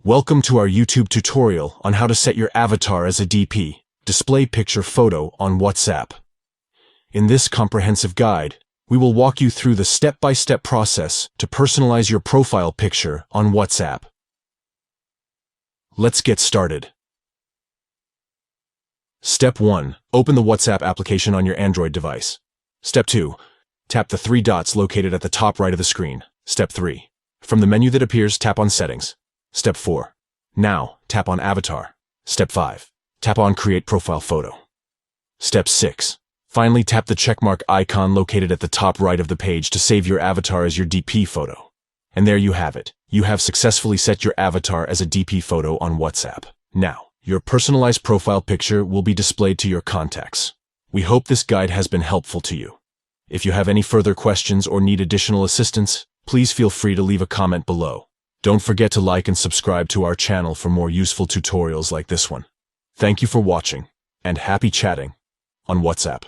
Welcome to our YouTube tutorial on how to set your avatar as a DP, display picture photo on WhatsApp. In this comprehensive guide, we will walk you through the step-by-step process to personalize your profile picture on WhatsApp. Let's get started. Step 1. Open the WhatsApp application on your Android device. Step 2. Tap the three dots located at the top right of the screen. Step 3. From the menu that appears, tap on Settings. Step 4. Now, tap on Avatar. Step 5. Tap on Create Profile Photo. Step 6. Finally, tap the checkmark icon located at the top right of the page to save your avatar as your DP photo. And there you have it. You have successfully set your avatar as a DP photo on WhatsApp. Now, your personalized profile picture will be displayed to your contacts. We hope this guide has been helpful to you. If you have any further questions or need additional assistance, please feel free to leave a comment below. Don't forget to like and subscribe to our channel for more useful tutorials like this one. Thank you for watching, and happy chatting on WhatsApp.